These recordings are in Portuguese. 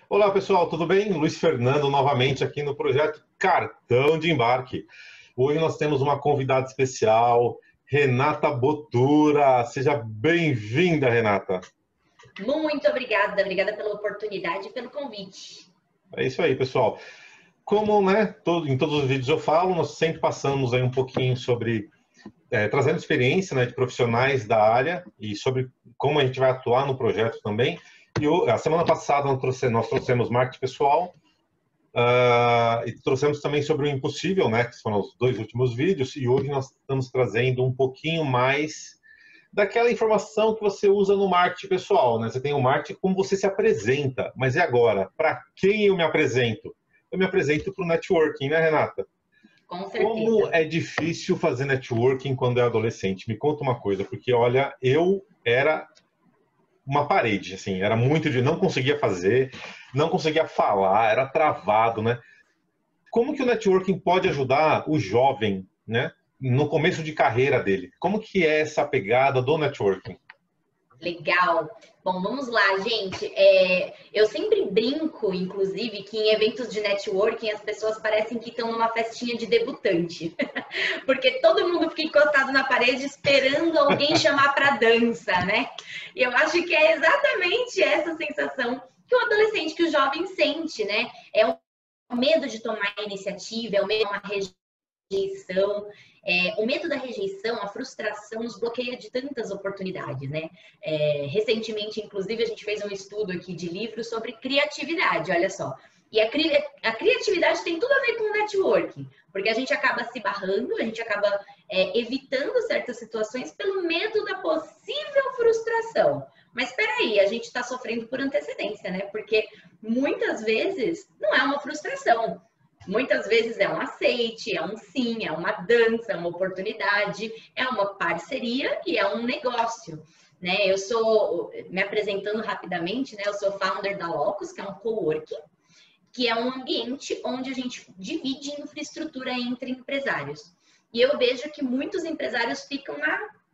Olá pessoal, tudo bem? Luiz Fernando novamente aqui no projeto Cartão de Embarque. Hoje nós temos uma convidada especial, Renata Botura. Seja bem-vinda, Renata. Muito obrigada pela oportunidade e pelo convite. É isso aí, pessoal. Como em todos os vídeos eu falo, nós sempre passamos aí um pouquinho sobre, trazendo experiência de profissionais da área e sobre como a gente vai atuar no projeto também. E a semana passada nós trouxemos marketing pessoal e trouxemos também sobre o impossível, que foram os dois últimos vídeos, e hoje nós estamos trazendo um pouquinho mais daquela informação que você usa no marketing pessoal. Você tem o marketing como você se apresenta, mas e agora? Para quem eu me apresento? Eu me apresento para o networking, né, Renata? Com certeza. Como é difícil fazer networking quando é adolescente? Me conta uma coisa, porque olha, eu era uma parede, assim, era muito de não conseguia fazer, não conseguia falar, era travado, né? Como que o networking pode ajudar o jovem, no começo de carreira dele? Como que é essa pegada do networking? Legal. Bom, vamos lá, gente. Eu sempre brinco, inclusive, que em eventos de networking as pessoas parecem que estão numa festinha de debutante. Porque todo mundo fica encostado na parede esperando alguém chamar para dança, né? E eu acho que é exatamente essa sensação que o adolescente, que o jovem sente, né? É o medo de tomar iniciativa, é o medo de uma rejeição. O medo da rejeição, a frustração nos bloqueia de tantas oportunidades, né? Recentemente, inclusive, a gente fez um estudo aqui de livro sobre criatividade, olha só. E a criatividade tem tudo a ver com o networking, porque a gente acaba se barrando, a gente acaba evitando certas situações pelo medo da possível frustração. Mas espera aí, a gente está sofrendo por antecedência, né? Porque muitas vezes não é uma frustração. Muitas vezes é um aceite, é um sim, é uma dança, é uma oportunidade, é uma parceria e é um negócio, né? Eu sou, me apresentando rapidamente, né? Eu sou founder da Locus, que é um coworking, que é um ambiente onde a gente divide infraestrutura entre empresários. E eu vejo que muitos empresários ficam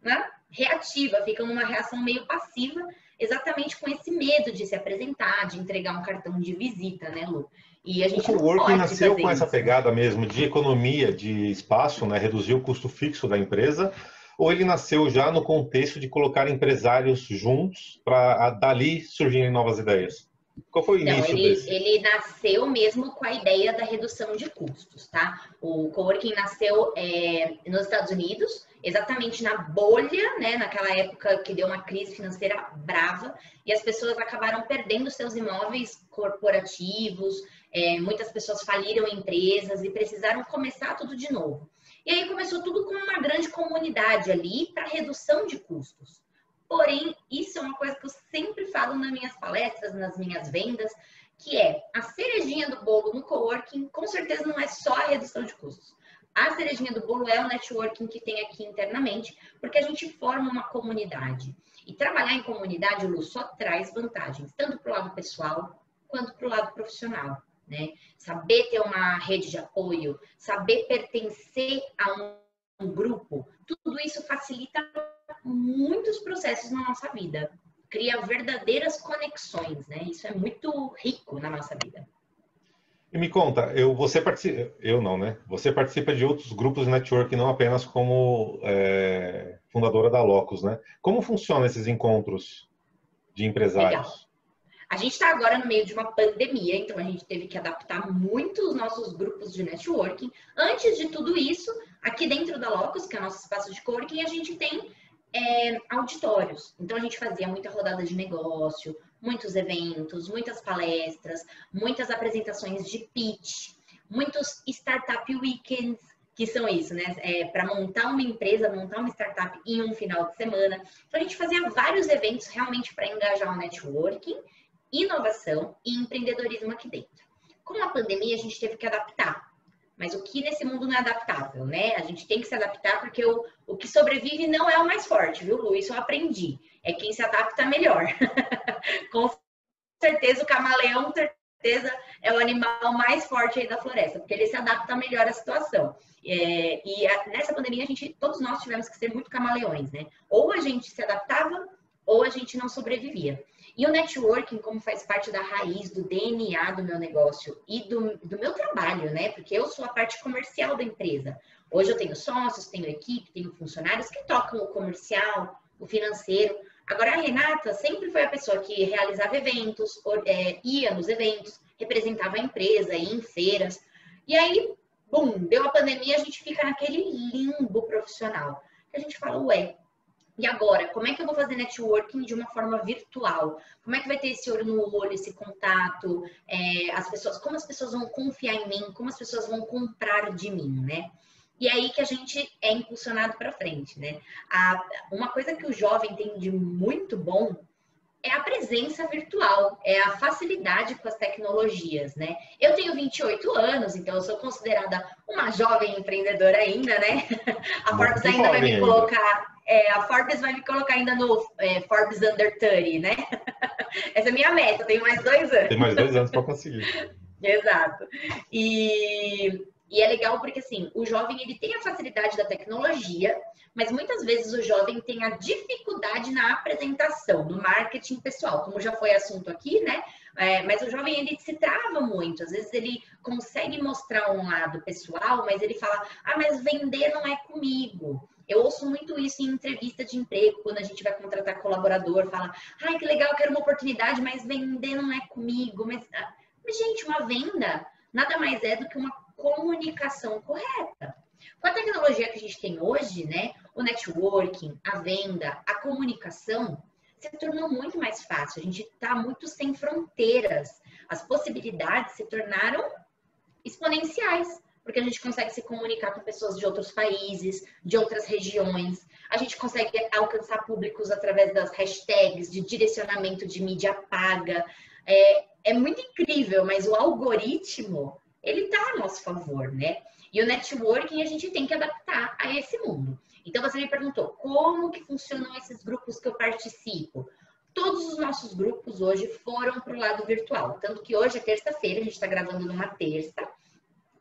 na reativa, ficam numa reação meio passiva, exatamente com esse medo de se apresentar, de entregar um cartão de visita, né, Lu? E a gente o coworking nasceu com essa isso. pegada mesmo de economia de espaço, reduzir o custo fixo da empresa, ou ele nasceu já no contexto de colocar empresários juntos para dali surgirem novas ideias? Qual foi o Não, início desse? ele nasceu mesmo com a ideia da redução de custos, tá? O coworking nasceu nos Estados Unidos, exatamente na bolha, né? Naquela época que deu uma crise financeira brava e as pessoas acabaram perdendo seus imóveis corporativos, muitas pessoas faliram empresas e precisaram começar tudo de novo. E aí começou tudo com uma grande comunidade ali para redução de custos. Porém, isso é uma coisa que eu sempre falo nas minhas palestras, nas minhas vendas, que é a cerejinha do bolo no coworking, com certeza não é só a redução de custos. A cerejinha do bolo é o networking que tem aqui internamente, porque a gente forma uma comunidade. E trabalhar em comunidade, Lu, só traz vantagens, tanto para o lado pessoal quanto para o lado profissional, né? Saber ter uma rede de apoio, saber pertencer a um grupo, tudo isso facilita muitos processos na nossa vida. Cria verdadeiras conexões, né? Isso é muito rico na nossa vida. E me conta, você participa, eu não, né? Você participa de outros grupos de network, não apenas como fundadora da Locus, né? Como funcionam esses encontros de empresários? Legal. A gente está agora no meio de uma pandemia, então a gente teve que adaptar muito os nossos grupos de networking. Antes de tudo isso, aqui dentro da Locus, que é o nosso espaço de coworking, a gente tem auditórios. Então a gente fazia muita rodada de negócio, muitos eventos, muitas palestras, muitas apresentações de pitch, muitos startup weekends, que são isso, né? Para montar uma empresa, montar uma startup em um final de semana. Então a gente fazia vários eventos realmente para engajar o networking, inovação e empreendedorismo aqui dentro. Com a pandemia, a gente teve que adaptar. Mas o que nesse mundo não é adaptável, né? A gente tem que se adaptar porque o que sobrevive não é o mais forte, viu, Lu? Isso eu aprendi. É quem se adapta melhor. Com certeza o camaleão, com certeza, é o animal mais forte aí da floresta, porque ele se adapta melhor à situação. Nessa pandemia, todos nós tivemos que ser muito camaleões, né? Ou a gente se adaptava, ou a gente não sobrevivia. E o networking, como faz parte da raiz, do DNA do meu negócio e do meu trabalho, né? Porque eu sou a parte comercial da empresa. Hoje eu tenho sócios, tenho equipe, tenho funcionários que tocam o comercial, o financeiro. Agora, a Renata sempre foi a pessoa que realizava eventos, ia nos eventos, representava a empresa, ia em feiras. E aí, bum, deu a pandemia, a gente fica naquele limbo profissional. A gente fala, ué, e agora? Como é que eu vou fazer networking de uma forma virtual? Como é que vai ter esse olho no olho, esse contato? Como as pessoas vão confiar em mim? Como as pessoas vão comprar de mim, né? E é aí que a gente é impulsionado para frente, né? Uma coisa que o jovem tem de muito bom é a presença virtual, é a facilidade com as tecnologias, né? Eu tenho 28 anos, então eu sou considerada uma jovem empreendedora ainda, né? A Forbes ainda vai me colocar, a Forbes vai me colocar ainda no Forbes Under 30, né? Essa é a minha meta, eu tenho mais 2 anos. Tem mais 2 anos para conseguir. Exato. E é legal porque, assim, o jovem, ele tem a facilidade da tecnologia, mas muitas vezes o jovem tem a dificuldade na apresentação, no marketing pessoal, como já foi assunto aqui, né? Mas o jovem, ele se trava muito. Às vezes ele consegue mostrar um lado pessoal, mas ele fala, mas vender não é comigo. Eu ouço muito isso em entrevista de emprego, quando a gente vai contratar colaborador, fala, que legal, eu quero uma oportunidade, mas vender não é comigo. Mas gente, uma venda nada mais é do que uma comunicação correta. Com a tecnologia que a gente tem hoje, né, o networking, a venda, a comunicação se tornou muito mais fácil. A gente está muito sem fronteiras. As possibilidades se tornaram exponenciais, porque a gente consegue se comunicar com pessoas de outros países, de outras regiões. A gente consegue alcançar públicos através das hashtags, de direcionamento de mídia paga. É muito incrível, mas o algoritmo, ele está a nosso favor, né? E o networking a gente tem que adaptar a esse mundo. Então, você me perguntou, como que funcionam esses grupos que eu participo? Todos os nossos grupos hoje foram para o lado virtual. Tanto que hoje é terça-feira, a gente está gravando numa terça.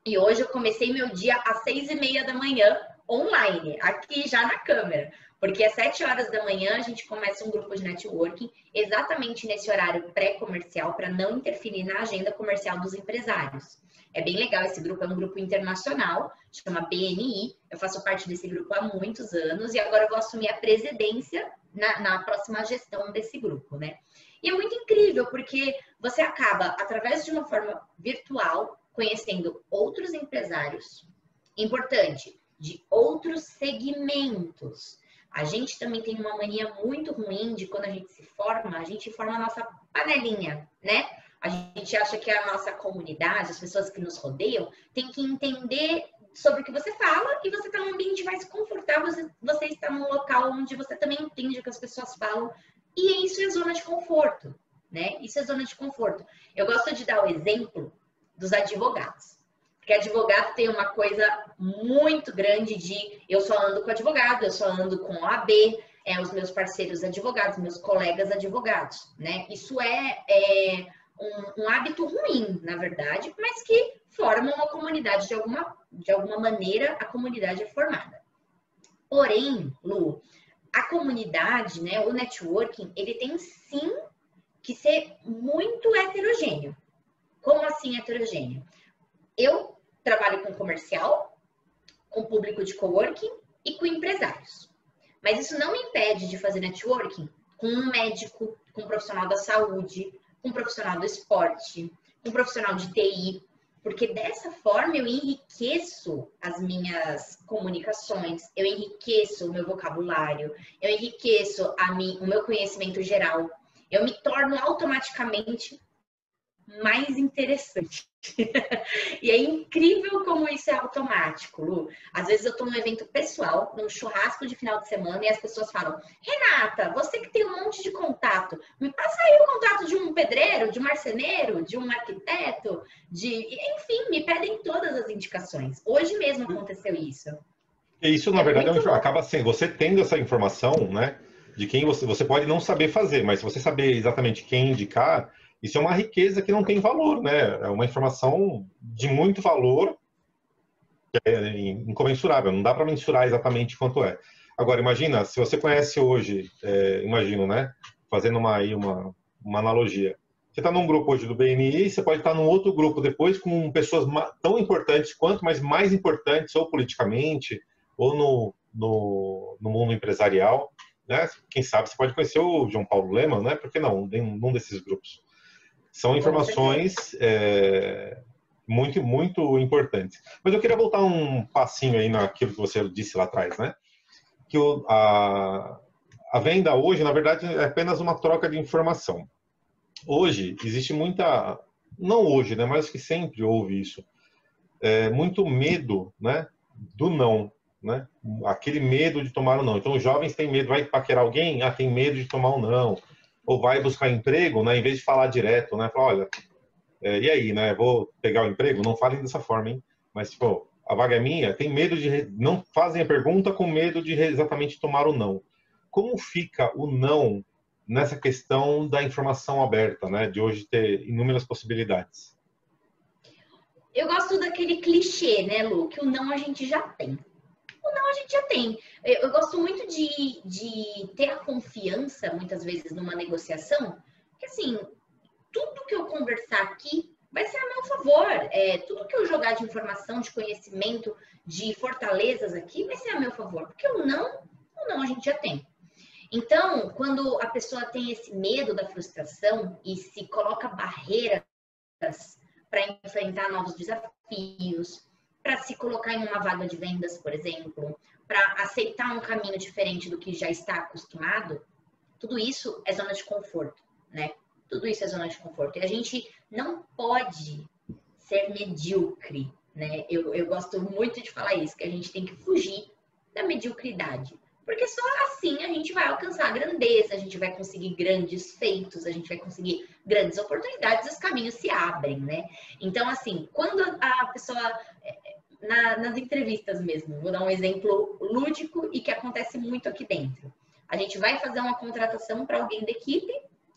E hoje eu comecei meu dia às 6h30 da manhã, online, aqui já na câmera. Porque às 7 horas da manhã a gente começa um grupo de networking, exatamente nesse horário pré-comercial, para não interferir na agenda comercial dos empresários. É bem legal, esse grupo é um grupo internacional, chama BNI. Eu faço parte desse grupo há muitos anos e agora eu vou assumir a presidência na próxima gestão desse grupo, né? E é muito incrível, porque você acaba, através de uma forma virtual, conhecendo outros empresários, importante, de outros segmentos. A gente também tem uma mania muito ruim de quando a gente forma a nossa panelinha, né? A gente acha que a nossa comunidade, as pessoas que nos rodeiam, tem que entender sobre o que você fala e você está num ambiente mais confortável, você está num local onde você também entende o que as pessoas falam e isso é zona de conforto, né? Isso é zona de conforto. Eu gosto de dar o exemplo dos advogados, porque advogado tem uma coisa muito grande de eu só ando com advogado, eu só ando com OAB, os meus parceiros advogados, meus colegas advogados, né? Isso é um hábito ruim, na verdade, mas que forma uma comunidade de alguma maneira, a comunidade é formada. Porém, Lu, a comunidade, né, o networking, ele tem sim que ser muito heterogêneo. Como assim heterogêneo? Eu trabalho com comercial, com público de coworking e com empresários. Mas isso não me impede de fazer networking com um médico, com um profissional da saúde, com um profissional do esporte, com um profissional de TI, porque dessa forma eu enriqueço as minhas comunicações, eu enriqueço o meu vocabulário, eu enriqueço o meu conhecimento geral, eu me torno automaticamente mais interessante. E é incrível como isso é automático, Lu. Às vezes eu estou num evento pessoal, num churrasco de final de semana, e as pessoas falam, Renata, você que tem um monte de contato, me passa aí o contato de um pedreiro, de um marceneiro, de um arquiteto, enfim, me pedem todas as indicações. Hoje mesmo aconteceu isso. E isso, na verdade, acaba sendo, você tendo essa informação, né, de quem você pode não saber fazer, mas se você saber exatamente quem indicar, isso é uma riqueza que não tem valor, né? É uma informação de muito valor, incomensurável. Não dá para mensurar exatamente quanto é. Agora, imagina, se você conhece hoje, imagino, né? Fazendo uma uma analogia. Você está num grupo hoje do BNI, você pode estar num outro grupo depois com pessoas tão importantes quanto, mas mais importantes, ou politicamente, ou no mundo empresarial, né? Quem sabe você pode conhecer o João Paulo Lemann, né? Por que não? Num desses grupos. São informações muito, muito importantes. Mas eu queria voltar um passinho aí naquilo que você disse lá atrás, né? Que a venda hoje, na verdade, é apenas uma troca de informação. Hoje, existe muita... Não hoje, né? Mas que sempre houve isso. Muito medo, né? Do não, né? Aquele medo de tomar o não. Então, os jovens têm medo. Vai paquerar alguém? Tem medo de tomar o não. Ou vai buscar emprego, né? Em vez de falar direto, né? Fala, olha, e aí, né? Vou pegar o emprego? Não falem dessa forma, hein? Mas, tipo, a vaga é minha. Tem medo de... Não fazem a pergunta com medo de exatamente tomar o não. Como fica o não nessa questão da informação aberta, né? De hoje ter inúmeras possibilidades. Eu gosto daquele clichê, né, Lu? Que o não a gente já tem. O não a gente já tem. Eu gosto muito de ter a confiança, muitas vezes, numa negociação, que assim, tudo que eu conversar aqui vai ser a meu favor. Tudo que eu jogar de informação, de conhecimento, de fortalezas aqui, vai ser a meu favor. Porque o não a gente já tem. Então, quando a pessoa tem esse medo da frustração e se coloca barreiras para enfrentar novos desafios, para se colocar em uma vaga de vendas, por exemplo, para aceitar um caminho diferente do que já está acostumado, tudo isso é zona de conforto, né? Tudo isso é zona de conforto. E a gente não pode ser medíocre, né? Eu gosto muito de falar isso, que a gente tem que fugir da mediocridade. Porque só assim a gente vai alcançar a grandeza, a gente vai conseguir grandes feitos, a gente vai conseguir grandes oportunidades, os caminhos se abrem, né? Então, assim, quando a pessoa, nas entrevistas mesmo, vou dar um exemplo lúdico e que acontece muito aqui dentro. A gente vai fazer uma contratação para alguém da equipe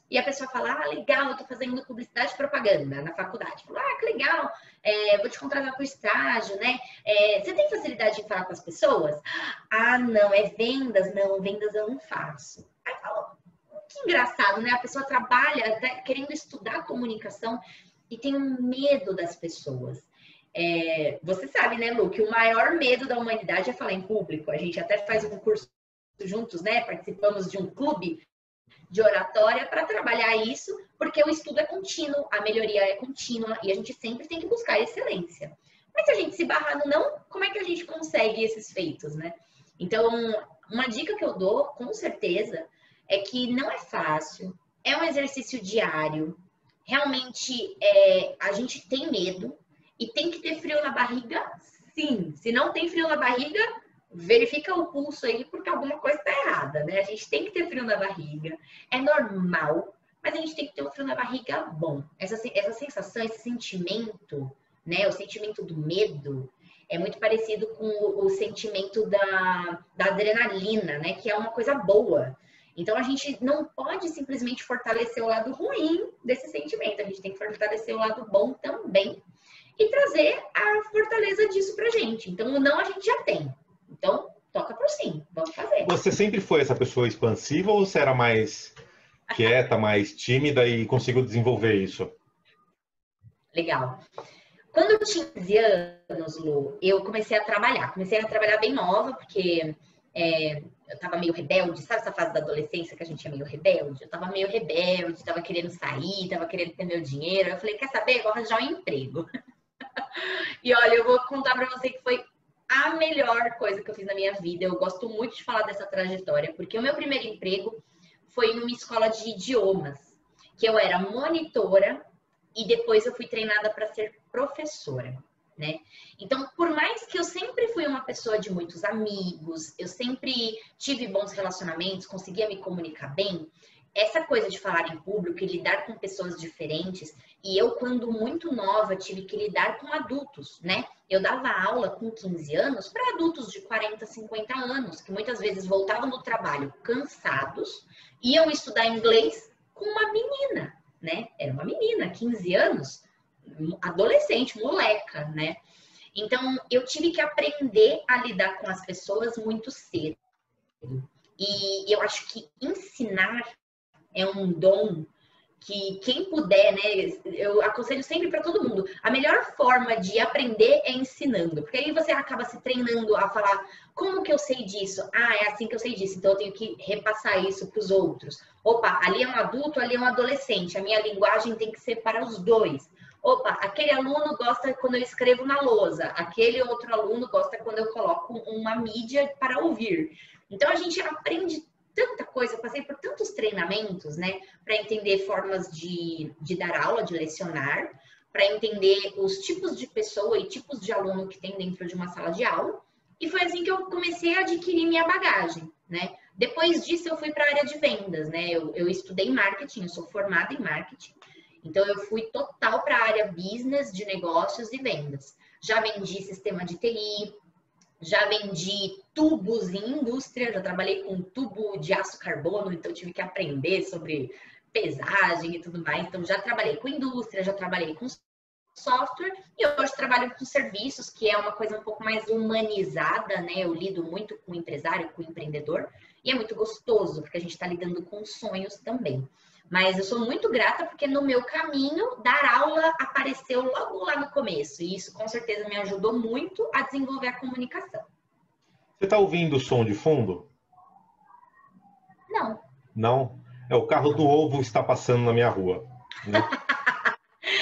e a pessoa fala, legal, eu tô fazendo publicidade e propaganda na faculdade. Fala, que legal, vou te contratar para o estágio, né? Você tem facilidade em falar com as pessoas? Não, é vendas? Não, vendas eu não faço. Aí fala, que engraçado, né? A pessoa trabalha querendo estudar comunicação e tem um medo das pessoas. Você sabe, né, Lu, que o maior medo da humanidade é falar em público. A gente até faz um curso juntos, né? Participamos de um clube de oratória para trabalhar isso, porque o estudo é contínuo, a melhoria é contínua e a gente sempre tem que buscar excelência. Mas se a gente se barrar no não, como é que a gente consegue esses feitos, né? Então, uma dica que eu dou, com certeza, é que não é fácil, é um exercício diário, realmente a gente tem medo e tem que ter frio na barriga, sim. Se não tem frio na barriga, verifica o pulso aí, porque alguma coisa está errada, né? A gente tem que ter frio na barriga, é normal, mas a gente tem que ter um frio na barriga bom. Essa sensação, esse sentimento, né? O sentimento do medo é muito parecido com o sentimento da adrenalina, né? Que é uma coisa boa. Então, a gente não pode simplesmente fortalecer o lado ruim desse sentimento, a gente tem que fortalecer o lado bom também e trazer a fortaleza disso pra gente. Então, o não a gente já tem. Então, toca pro sim, vamos fazer. Você sempre foi essa pessoa expansiva ou você era mais quieta, mais tímida e conseguiu desenvolver isso? Legal. Quando eu tinha 15 anos, Lu, eu comecei a trabalhar. Comecei a trabalhar bem nova, porque eu tava meio rebelde. Sabe essa fase da adolescência que a gente é meio rebelde? Eu tava meio rebelde, tava querendo sair, tava querendo ter meu dinheiro. Eu falei, quer saber? Eu vou arranjar um emprego. E olha, eu vou contar pra você que foi a melhor coisa que eu fiz na minha vida. Eu gosto muito de falar dessa trajetória, porque o meu primeiro emprego foi numa escola de idiomas, que eu era monitora e depois eu fui treinada para ser professora, né? Então, por mais que eu sempre fui uma pessoa de muitos amigos, eu sempre tive bons relacionamentos, conseguia me comunicar bem, essa coisa de falar em público e lidar com pessoas diferentes, e eu, quando muito nova, tive que lidar com adultos, né? Eu dava aula com 15 anos para adultos de 40, 50 anos, que muitas vezes voltavam do trabalho cansados, iam estudar inglês com uma menina, né? Era uma menina, 15 anos, adolescente, moleca, né? Então, eu tive que aprender a lidar com as pessoas muito cedo. E eu acho que ensinar é um dom que quem puder, né, eu aconselho sempre para todo mundo, a melhor forma de aprender é ensinando, porque aí você acaba se treinando a falar, como que eu sei disso? Ah, é assim que eu sei disso, então eu tenho que repassar isso para os outros. Opa, ali é um adulto, ali é um adolescente, a minha linguagem tem que ser para os dois. Opa, aquele aluno gosta quando eu escrevo na lousa, aquele outro aluno gosta quando eu coloco uma mídia para ouvir. Então a gente aprende tanta coisa, eu passei por tantos treinamentos, né, para entender formas de dar aula, de lecionar, para entender os tipos de pessoa e tipos de aluno que tem dentro de uma sala de aula. E foi assim que eu comecei a adquirir minha bagagem, né? Depois disso, eu fui para a área de vendas, né? Eu estudei marketing, eu sou formada em marketing. Então, eu fui total para a área business, de negócios e vendas. Já vendi sistema de TI, já vendi tubos em indústria, já trabalhei com tubo de aço carbono, então tive que aprender sobre pesagem e tudo mais. Então, já trabalhei com indústria, já trabalhei com software e hoje trabalho com serviços, que é uma coisa um pouco mais humanizada, né? Eu lido muito com o empresário, com o empreendedor, e é muito gostoso, porque a gente está lidando com sonhos também. Mas eu sou muito grata porque no meu caminho, dar aula apareceu logo lá no começo. E isso com certeza me ajudou muito a desenvolver a comunicação. Você está ouvindo o som de fundo? Não. Não? É o carro do ovo está passando na minha rua. Né?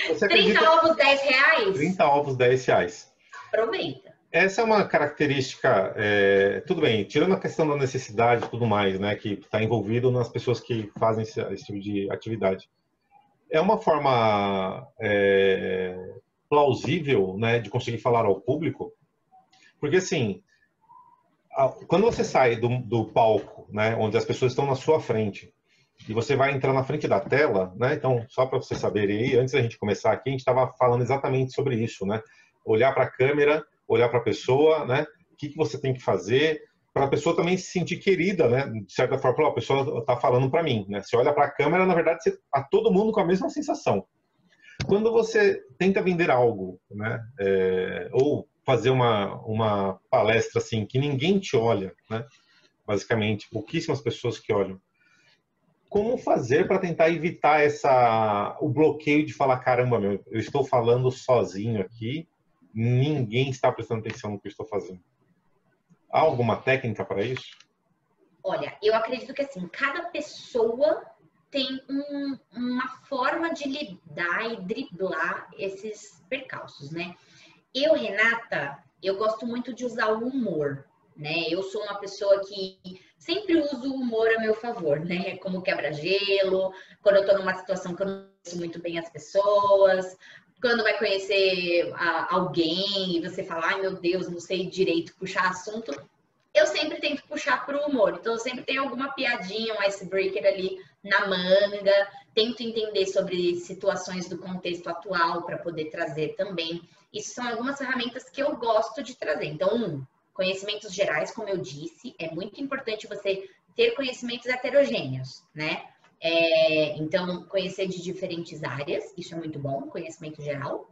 Você 30 ovos, 10 reais? 30 ovos, 10 reais. Aproveita. Essa é uma característica, tudo bem, tirando a questão da necessidade e tudo mais, né, que está envolvido nas pessoas que fazem esse tipo de atividade. É uma forma plausível, né, de conseguir falar ao público, porque assim, quando você sai do palco, né, onde as pessoas estão na sua frente, e você vai entrar na frente da tela, né, então, só para você saber aí, antes da gente começar aqui, a gente estava falando exatamente sobre isso, né, olhar para a câmera, olhar para a pessoa, né? O que você tem que fazer para a pessoa também se sentir querida, né? De certa forma, a pessoa está falando para mim, né? Você olha para a câmera, na verdade, você tá todo mundo com a mesma sensação. Quando você tenta vender algo, né? Ou fazer uma palestra assim que ninguém te olha, né? Basicamente, pouquíssimas pessoas que olham. Como fazer para tentar evitar o bloqueio de falar, caramba, eu estou falando sozinho aqui, ninguém está prestando atenção no que eu estou fazendo. Há alguma técnica para isso? Olha, eu acredito que assim, cada pessoa tem uma forma de lidar e driblar esses percalços, né? Eu, Renata, eu gosto muito de usar o humor, né? Eu sou uma pessoa que sempre uso o humor a meu favor, né? Como quebra-gelo, quando eu tô numa situação que eu não conheço muito bem as pessoas, quando vai conhecer alguém e você fala, ai meu Deus, não sei direito puxar assunto, eu sempre tento puxar para o humor. Então, eu sempre tenho alguma piadinha, um icebreaker ali na manga, tento entender sobre situações do contexto atual para poder trazer também. Isso são algumas ferramentas que eu gosto de trazer. Então, conhecimentos gerais, como eu disse, é muito importante você ter conhecimentos heterogêneos, né? Então, conhecer de diferentes áreas, isso é muito bom, conhecimento geral.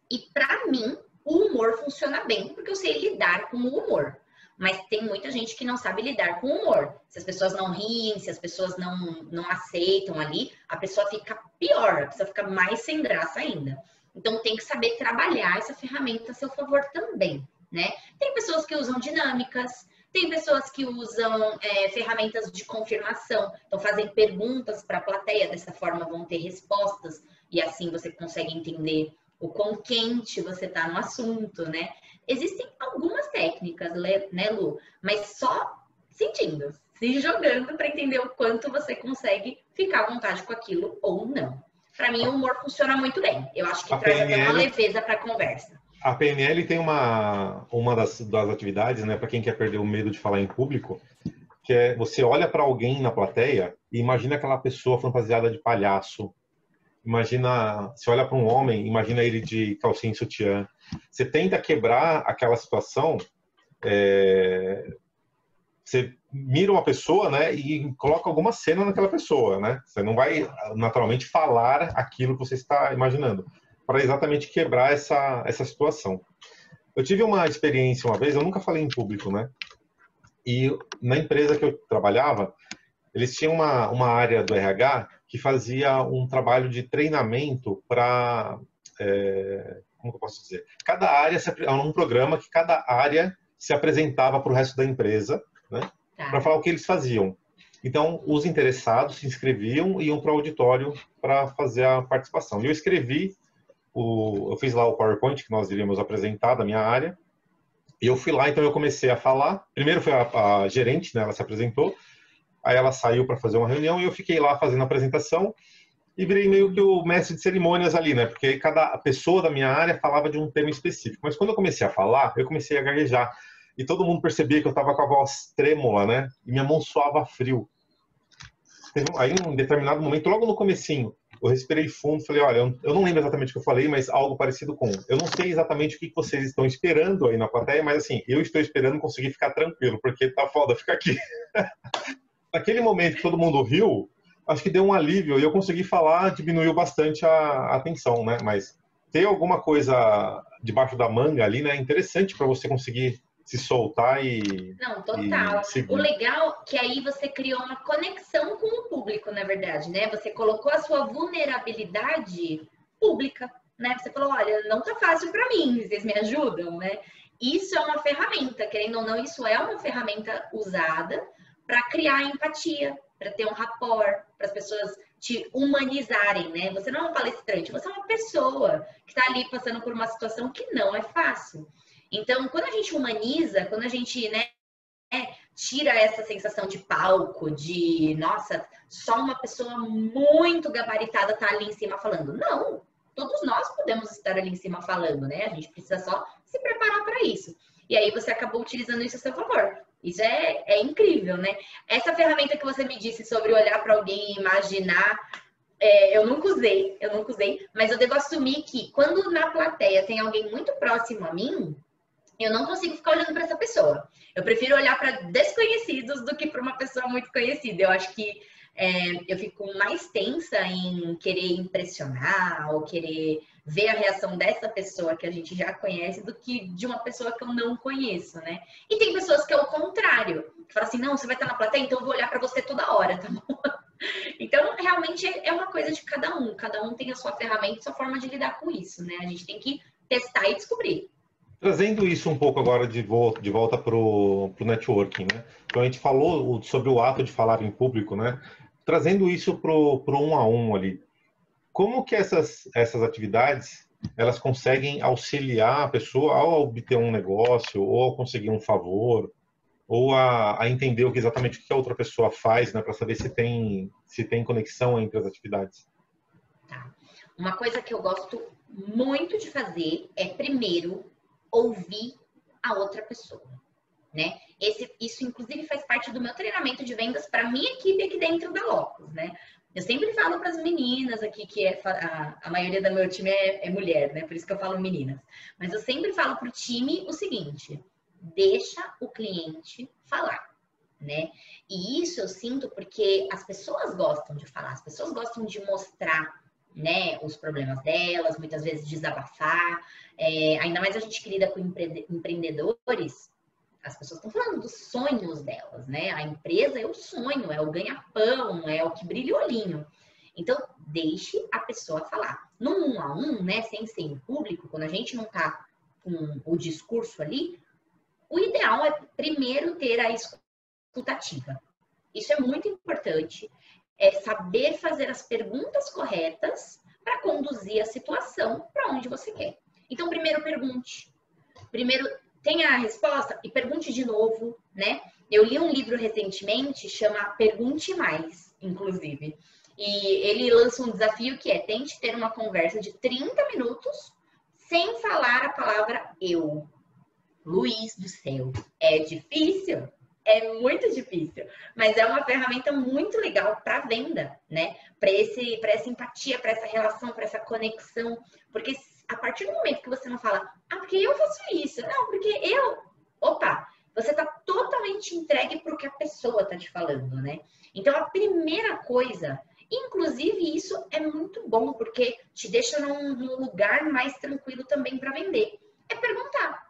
E para mim, o humor funciona bem, porque eu sei lidar com o humor. Mas tem muita gente que não sabe lidar com o humor. Se as pessoas não riem, se as pessoas não aceitam ali, a pessoa fica pior, a pessoa fica mais sem graça ainda. Então, tem que saber trabalhar essa ferramenta a seu favor também, né? Tem pessoas que usam dinâmicas, tem pessoas que usam ferramentas de confirmação. Então, fazem perguntas para a plateia, dessa forma vão ter respostas, e assim você consegue entender o quão quente você está no assunto, né? Existem algumas técnicas, né, Lu? Mas só sentindo, se jogando para entender o quanto você consegue ficar à vontade com aquilo ou não. Para mim, o humor funciona muito bem. Eu acho que traz até uma leveza para a conversa. A PNL tem uma das atividades, né, para quem quer perder o medo de falar em público, que é você olha para alguém na plateia e imagina aquela pessoa fantasiada de palhaço. Imagina, você olha para um homem, imagina ele de calcinha e sutiã. Você tenta quebrar aquela situação, você mira uma pessoa, né, e coloca alguma cena naquela pessoa, né? Você não vai naturalmente falar aquilo que você está imaginando, para exatamente quebrar essa situação. Eu tive uma experiência uma vez, eu nunca falei em público, né? E na empresa que eu trabalhava, eles tinham uma área do RH que fazia um trabalho de treinamento para, como que eu posso dizer? Cada área, um programa que cada área se apresentava para o resto da empresa, né? Para falar o que eles faziam. Então, os interessados se inscreviam e iam para o auditório para fazer a participação. E eu escrevi, eu fiz lá o PowerPoint que nós iríamos apresentar da minha área, e eu fui lá, então eu comecei a falar. Primeiro foi a gerente, né? Ela se apresentou, aí ela saiu para fazer uma reunião e eu fiquei lá fazendo a apresentação e virei meio que o mestre de cerimônias ali, né? Porque cada pessoa da minha área falava de um tema específico. Mas quando eu comecei a falar, eu comecei a gaguejar. E todo mundo percebia que eu estava com a voz trêmula, né? E minha mão suava frio. Aí, em um determinado momento, logo no comecinho, eu respirei fundo, falei, olha, eu não lembro exatamente o que eu falei, mas algo parecido com, eu não sei exatamente o que vocês estão esperando aí na plateia, mas assim, eu estou esperando conseguir ficar tranquilo, porque tá foda ficar aqui. Naquele momento que todo mundo riu, acho que deu um alívio e eu consegui falar, diminuiu bastante a tensão, né? Mas ter alguma coisa debaixo da manga ali, né? É interessante para você conseguir se soltar e Não, total. O seguir. legal é que aí você criou uma conexão com o público, na verdade, né? Você colocou a sua vulnerabilidade pública, né? Você falou, olha, não tá fácil para mim, vocês me ajudam, né? Isso é uma ferramenta, querendo ou não, isso é uma ferramenta usada para criar empatia, para ter um rapport, para as pessoas te humanizarem, né? Você não é um palestrante, você é uma pessoa que está ali passando por uma situação que não é fácil. Então, quando a gente humaniza, quando a gente, né, tira essa sensação de palco, de, nossa, só uma pessoa muito gabaritada tá ali em cima falando. Não, todos nós podemos estar ali em cima falando, né? A gente precisa só se preparar para isso. E aí você acabou utilizando isso a seu favor. Isso é incrível, né? Essa ferramenta que você me disse sobre olhar para alguém e imaginar, eu nunca usei, mas eu devo assumir que quando na plateia tem alguém muito próximo a mim, eu não consigo ficar olhando para essa pessoa. Eu prefiro olhar para desconhecidos do que para uma pessoa muito conhecida. Eu acho que eu fico mais tensa em querer impressionar ou querer ver a reação dessa pessoa que a gente já conhece do que de uma pessoa que eu não conheço, né? E tem pessoas que é o contrário, que falam assim, não, você vai estar na plateia, então eu vou olhar para você toda hora, tá bom? Então, realmente é uma coisa de cada um tem a sua ferramenta, a sua forma de lidar com isso, né? A gente tem que testar e descobrir. Trazendo isso um pouco agora de volta para o networking, né? Então a gente falou sobre o ato de falar em público, né? Trazendo isso pro um a um ali. Como que essas atividades elas conseguem auxiliar a pessoa ao obter um negócio, ou ao conseguir um favor, ou a entender exatamente o que a outra pessoa faz, né? Para saber se tem conexão entre as atividades. Tá. Uma coisa que eu gosto muito de fazer é, primeiro, ouvir a outra pessoa, né? Isso, inclusive, faz parte do meu treinamento de vendas para minha equipe aqui dentro da Locus, né? Eu sempre falo para as meninas aqui, que a maioria do meu time é mulher, né? Por isso que eu falo meninas. Mas eu sempre falo para o time o seguinte, deixa o cliente falar, né? E isso eu sinto porque as pessoas gostam de falar, as pessoas gostam de mostrar, né, os problemas delas, muitas vezes desabafar, ainda mais a gente que lida com empreendedores, as pessoas estão falando dos sonhos delas, né? A empresa é o sonho, é o ganha-pão, é o que brilha o olhinho. Então, deixe a pessoa falar. No 1 a 1, né, sem ser em público, quando a gente não tá com o discurso ali, o ideal é primeiro ter a escutativa. Isso é muito importante. É saber fazer as perguntas corretas para conduzir a situação para onde você quer. Então, primeiro pergunte. Primeiro tenha a resposta e pergunte de novo, né? Eu li um livro recentemente, chama Pergunte Mais, inclusive. E ele lança um desafio que é tente ter uma conversa de 30 minutos sem falar a palavra eu. Luiz do céu, é difícil? É muito difícil, mas é uma ferramenta muito legal para venda, né? Para essa empatia, para essa relação, para essa conexão. Porque a partir do momento que você não fala, porque eu faço isso, não, porque eu. Opa, você está totalmente entregue para o que a pessoa está te falando, né? Então a primeira coisa, inclusive isso é muito bom, porque te deixa num lugar mais tranquilo também para vender, é perguntar.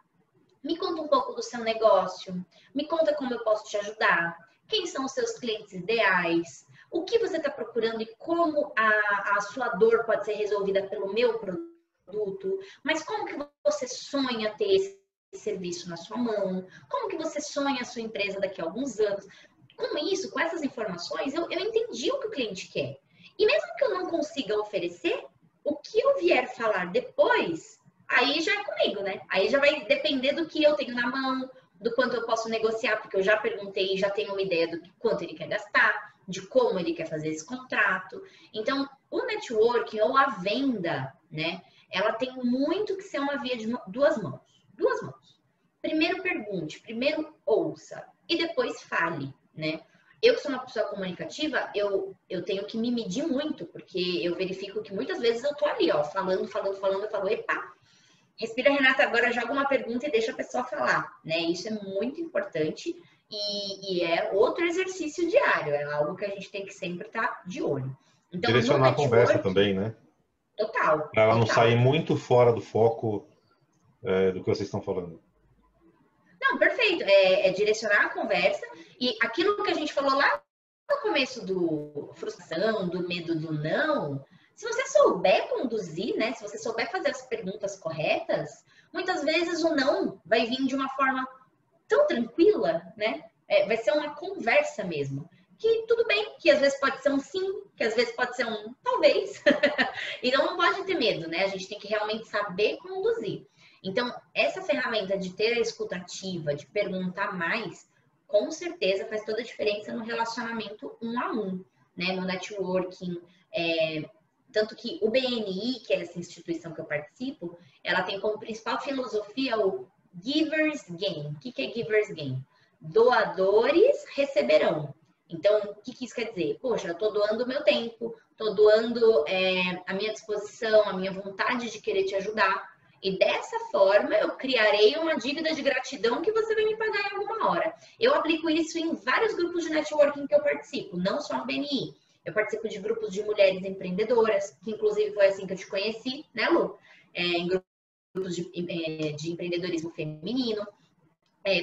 Me conta um pouco do seu negócio. Me conta como eu posso te ajudar. Quem são os seus clientes ideais? o que você está procurando e como a sua dor pode ser resolvida pelo meu produto, mas como que você sonha ter esse serviço na sua mão, como que você sonha a sua empresa daqui a alguns anos. Com isso, com essas informações, eu entendi o que o cliente quer. E mesmo que eu não consiga oferecer, o que eu vier falar depois, aí já é comigo, né? Aí já vai depender do que eu tenho na mão, do quanto eu posso negociar, porque eu já perguntei e já tenho uma ideia do quanto ele quer gastar, de como ele quer fazer esse contrato. Então, o networking ou a venda, né? Ela tem muito que ser uma via de duas mãos. Duas mãos. Primeiro pergunte, primeiro ouça e depois fale, né? Eu que sou uma pessoa comunicativa, eu tenho que me medir muito, porque eu verifico que muitas vezes eu tô ali, ó, falando, eu falo, epa, respira, Renata, agora joga uma pergunta e deixa a pessoa falar, né? Isso é muito importante e é outro exercício diário, é algo que a gente tem que sempre estar de olho. Então, Direcionar a conversa também, né? Total. Para ela não Total. sair muito fora do foco do que vocês estão falando. Não, perfeito. É direcionar a conversa e aquilo que a gente falou lá no começo do frustração, do medo do não, se você souber conduzir, né? Se você souber fazer as perguntas corretas, muitas vezes o não vai vir de uma forma tão tranquila, né? Vai ser uma conversa mesmo. Que tudo bem, que às vezes pode ser um sim, que às vezes pode ser um talvez. Então não pode ter medo, né? A gente tem que realmente saber conduzir. Então, essa ferramenta de ter a escutativa, de perguntar mais, com certeza faz toda a diferença no relacionamento um a um, né? No networking. Tanto que o BNI, que é essa instituição que eu participo, ela tem como principal filosofia o Giver's Gain. O que é Giver's Gain? Doadores receberão. Então, o que isso quer dizer? Poxa, eu estou doando o meu tempo, estou doando a minha disposição, a minha vontade de querer te ajudar. E dessa forma, eu criarei uma dívida de gratidão que você vai me pagar em alguma hora. Eu aplico isso em vários grupos de networking que eu participo, não só no BNI. Eu participo de grupos de mulheres empreendedoras, que inclusive foi assim que eu te conheci, né, Lu? Em grupos de empreendedorismo feminino.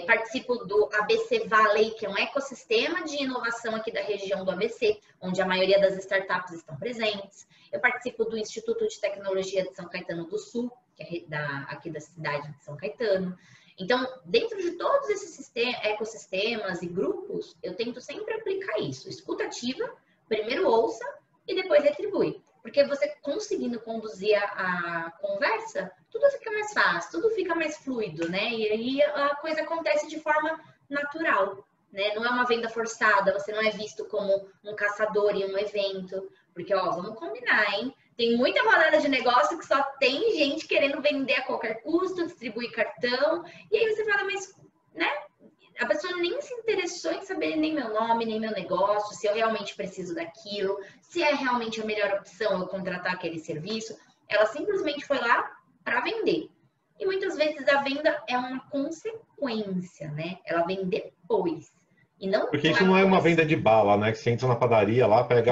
Participo do ABC Valley, que é um ecossistema de inovação aqui da região do ABC, onde a maioria das startups estão presentes. Eu participo do Instituto de Tecnologia de São Caetano do Sul, que é aqui da cidade de São Caetano. Então, dentro de todos esses ecossistemas e grupos, eu tento sempre aplicar isso. Escuta ativa, primeiro ouça e depois retribui. Porque você conseguindo conduzir a conversa, tudo fica mais fácil, tudo fica mais fluido, né? E aí a coisa acontece de forma natural, né? Não é uma venda forçada, você não é visto como um caçador em um evento. Porque, ó, vamos combinar, hein? Tem muita rodada de negócio que só tem gente querendo vender a qualquer custo, distribuir cartão. E aí você fala, mas, né? A pessoa nem se interessou em saber nem meu nome, nem meu negócio, se eu realmente preciso daquilo, se é realmente a melhor opção eu contratar aquele serviço. Ela simplesmente foi lá para vender. E muitas vezes a venda é uma consequência, né? Ela vem depois. E não Porque isso não é uma venda de bala, né? Que você entra na padaria lá, abre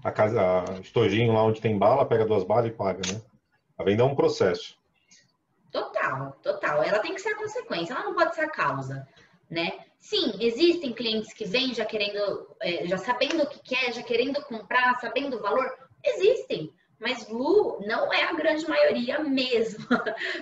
a estojinho lá onde tem bala, pega 2 balas e paga, né? A venda é um processo. Total, total. Ela tem que ser a consequência, ela não pode ser a causa, né? Sim, existem clientes que vêm já querendo, já sabendo o que quer, já querendo comprar, sabendo o valor. Existem, mas Lu não é a grande maioria mesmo.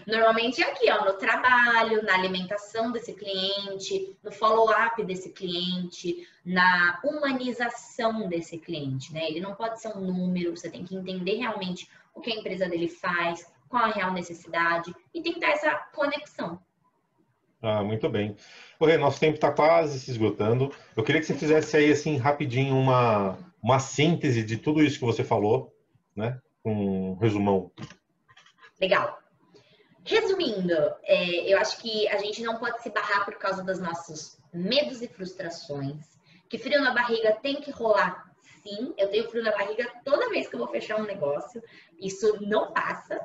Normalmente é aqui, ó, no trabalho, na alimentação desse cliente, no follow-up desse cliente, na humanização desse cliente, né? Ele não pode ser um número, você tem que entender realmente o que a empresa dele faz, qual a real necessidade e tentar essa conexão. Ah, muito bem. Rê, nosso tempo está quase se esgotando. Eu queria que você fizesse aí, assim, rapidinho, uma síntese de tudo isso que você falou, né? Um resumão. Legal. Resumindo, eu acho que a gente não pode se barrar por causa dos nossos medos e frustrações. Que frio na barriga tem que rolar, sim. Eu tenho frio na barriga toda vez que eu vou fechar um negócio. Isso não passa.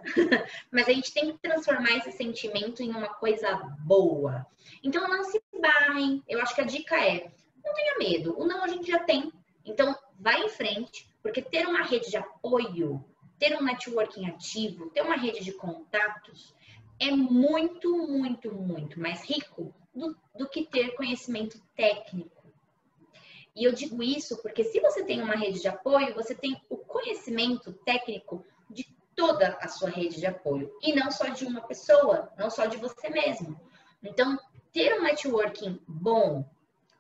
Mas a gente tem que transformar esse sentimento em uma coisa boa. Então não se barrem. Eu acho que a dica é, não tenha medo. O não a gente já tem. Então vai em frente, porque ter uma rede de apoio, ter um networking ativo, ter uma rede de contatos é muito, muito, muito mais rico do que ter conhecimento técnico. E eu digo isso porque se você tem uma rede de apoio, você tem o conhecimento técnico de toda a sua rede de apoio. E não só de uma pessoa, não só de você mesmo. Então, ter um networking bom,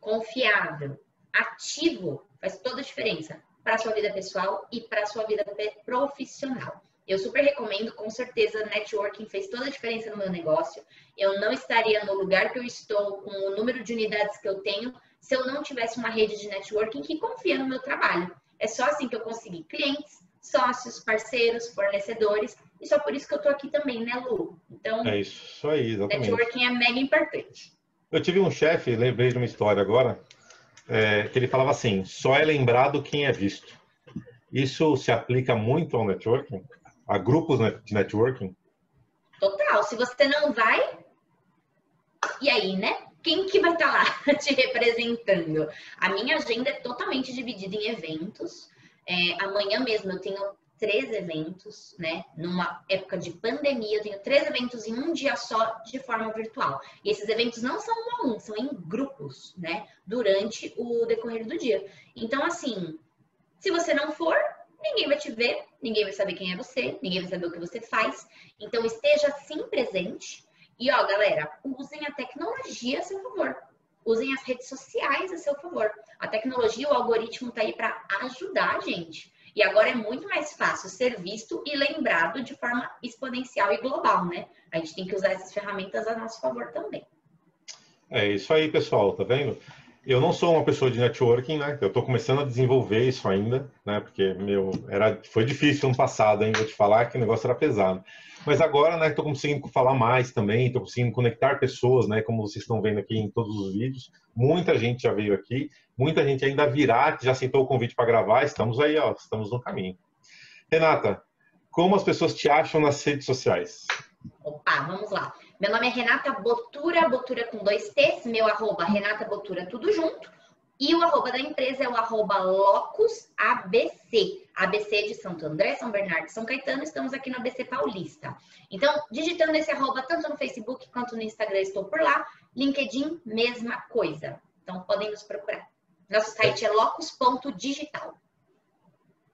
confiável, ativo, faz toda a diferença para a sua vida pessoal e para a sua vida profissional. Eu super recomendo, com certeza, networking fez toda a diferença no meu negócio. Eu não estaria no lugar que eu estou, com o número de unidades que eu tenho, se eu não tivesse uma rede de networking que confia no meu trabalho. É só assim que eu consegui clientes, sócios, parceiros, fornecedores, e só por isso que eu tô aqui também, né, Lu? Então, É isso aí, exatamente. Networking é mega importante. Eu tive um chefe, lembrei de uma história agora, que ele falava assim, só é lembrado quem é visto. Isso se aplica muito ao networking? A grupos de networking? Total. Se você não vai, e aí, né? Quem que vai estar lá te representando? A minha agenda é totalmente dividida em eventos. Amanhã mesmo eu tenho 3 eventos, né? Numa época de pandemia, eu tenho 3 eventos em um dia só, de forma virtual. E esses eventos não são um a um, são em grupos, né? Durante o decorrer do dia. Então, assim, se você não for, ninguém vai te ver, ninguém vai saber quem é você, ninguém vai saber o que você faz. Então, esteja sim presente. E, ó, galera, usem a tecnologia a seu favor. Usem as redes sociais a seu favor. A tecnologia, o algoritmo tá aí para ajudar a gente. E agora é muito mais fácil ser visto e lembrado de forma exponencial e global, né? A gente tem que usar essas ferramentas a nosso favor também. É isso aí, pessoal, tá vendo? Eu não sou uma pessoa de networking, né? Eu tô começando a desenvolver isso ainda, né? Porque, foi difícil no passado, hein? Vou te falar que o negócio era pesado. Mas agora, né, tô conseguindo falar mais também, tô conseguindo conectar pessoas, né? Como vocês estão vendo aqui em todos os vídeos. Muita gente já veio aqui, muita gente ainda virá, que já aceitou o convite para gravar. Estamos aí, ó, estamos no caminho. Renata, como as pessoas te acham nas redes sociais? Opa, vamos lá. Meu nome é Renata Botura, Botura com 2 T's, meu arroba Renata Botura, tudo junto. E o arroba da empresa é o arroba LocusABC. ABC de Santo André, São Bernardo, São Caetano, estamos aqui no ABC Paulista. Então, digitando esse arroba tanto no Facebook quanto no Instagram, estou por lá. LinkedIn, mesma coisa. Então, podem nos procurar. Nosso site é locus.digital.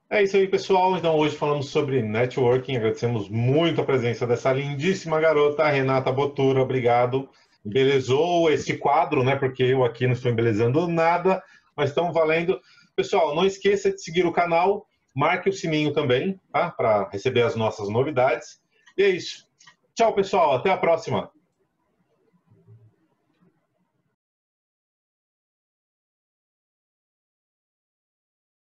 É isso aí, pessoal. Então, hoje falamos sobre networking. Agradecemos muito a presença dessa lindíssima garota, Renata Botura. Obrigado. Embelezou esse quadro, né? Porque eu aqui não estou embelezando nada, mas estamos valendo. Pessoal, não esqueça de seguir o canal. Marque o sininho também, tá? Para receber as nossas novidades. E é isso. Tchau, pessoal. Até a próxima.